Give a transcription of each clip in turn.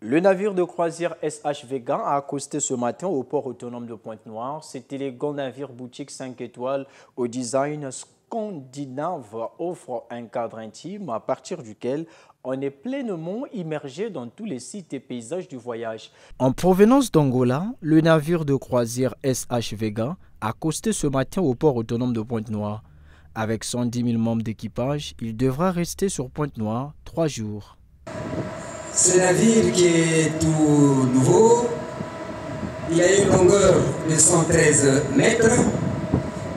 Le navire de croisière SH Vega a accosté ce matin au port autonome de Pointe-Noire. Cet élégant navire boutique 5 étoiles au design scandinave offre un cadre intime à partir duquel on est pleinement immergé dans tous les sites et paysages du voyage. En provenance d'Angola, le navire de croisière SH Vega a accosté ce matin au port autonome de Pointe-Noire. Avec 110 000 membres d'équipage, il devra rester sur Pointe-Noire 3 jours. Ce navire qui est tout nouveau, il a une longueur de 113 mètres,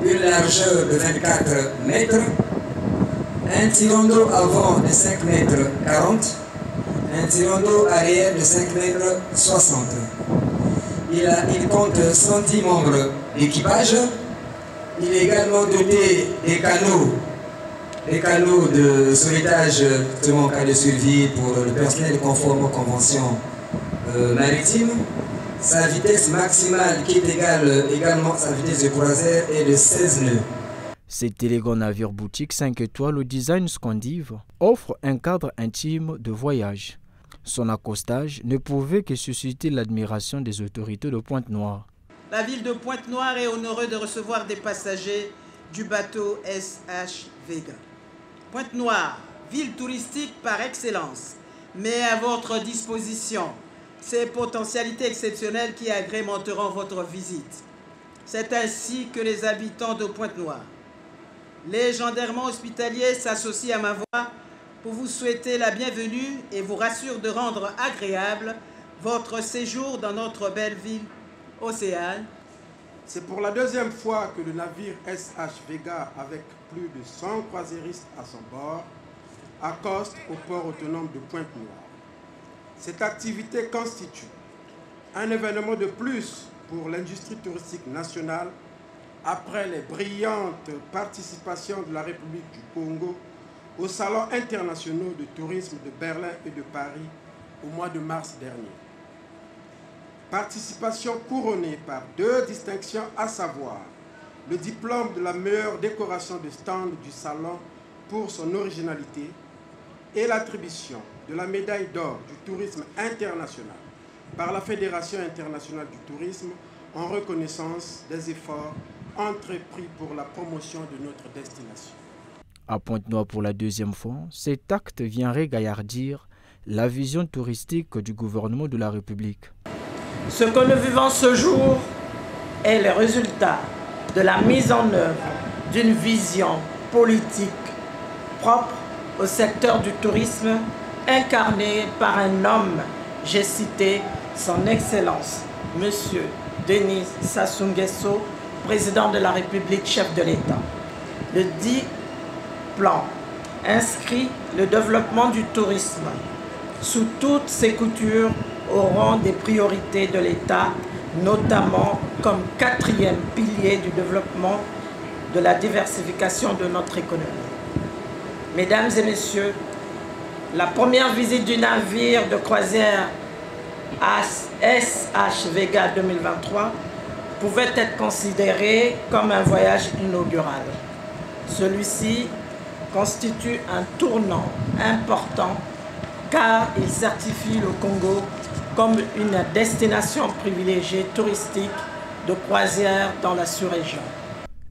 une largeur de 24 mètres, un tirant d'eau avant de 5 mètres 40, un tirant d'eau arrière de 5 mètres 60. Il compte 110 membres d'équipage. Il est également doté des canaux de sauvetage en cas de survie pour le personnel conforme aux conventions maritimes. Sa vitesse maximale, qui est égale également à sa vitesse de croisière, est de 16 nœuds. Cet élégant navire boutique 5 étoiles au design scandinave offre un cadre intime de voyage. Son accostage ne pouvait que susciter l'admiration des autorités de Pointe-Noire. La ville de Pointe-Noire est honorée de recevoir des passagers du bateau SH Vega. Pointe-Noire, ville touristique par excellence, met à votre disposition ces potentialités exceptionnelles qui agrémenteront votre visite. C'est ainsi que les habitants de Pointe-Noire, légendairement hospitaliers, s'associent à ma voix pour vous souhaiter la bienvenue et vous rassurent de rendre agréable votre séjour dans notre belle ville océane. C'est pour la deuxième fois que le navire SH Vega, avec plus de 100 croisiéristes à son bord, accoste au port autonome de Pointe-Noire. Cette activité constitue un événement de plus pour l'industrie touristique nationale après les brillantes participations de la République du Congo aux salons internationaux de tourisme de Berlin et de Paris au mois de mars dernier. Participation couronnée par 2 distinctions, à savoir le diplôme de la meilleure décoration de stand du salon pour son originalité et l'attribution de la médaille d'or du tourisme international par la Fédération internationale du tourisme en reconnaissance des efforts entrepris pour la promotion de notre destination. À Pointe-Noire pour la deuxième fois, cet acte vient régaillardir la vision touristique du gouvernement de la République. Ce que nous vivons ce jour est le résultat de la mise en œuvre d'une vision politique propre au secteur du tourisme incarnée par un homme, j'ai cité son Excellence, M. Denis Sassou Nguesso, président de la République, chef de l'État. Le dit plan inscrit le développement du tourisme sous toutes ses coutures au rang des priorités de l'État, notamment comme 4e pilier du développement de la diversification de notre économie. Mesdames et messieurs, la première visite du navire de croisière SH Vega 2023 pouvait être considérée comme un voyage inaugural. Celui-ci constitue un tournant important car il certifie le Congo comme une destination privilégiée touristique de croisière dans la sous-région.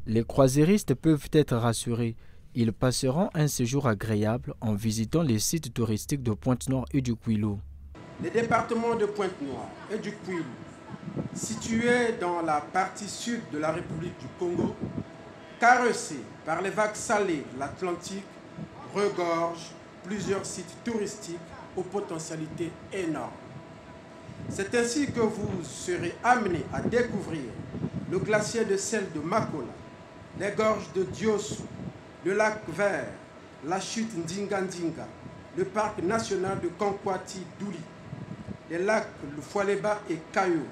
Les croisiéristes peuvent être rassurés. Ils passeront un séjour agréable en visitant les sites touristiques de Pointe-Noire et du Kouilou. Les départements de Pointe-Noire et du Kouilou, situés dans la partie sud de la République du Congo, caressés par les vagues salées de l'Atlantique, regorgent plusieurs sites touristiques aux potentialités énormes. C'est ainsi que vous serez amené à découvrir le glacier de sel de Makola, les gorges de Diossou, le lac Vert, la chute Ndinga Ndinga, le parc national de Kankwati-Douli, les lacs Le Foualéba et Caillou,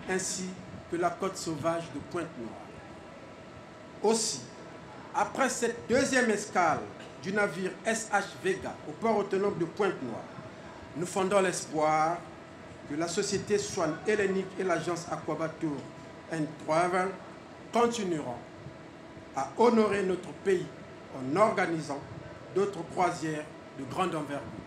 ainsi que la côte sauvage de Pointe-Noire. Aussi, après cette deuxième escale du navire SH Vega au port autonome de Pointe-Noire, nous fondons l'espoir que la société Swan Hellénique et l'agence Aquabatur & Travel continueront à honorer notre pays en organisant d'autres croisières de grande envergure.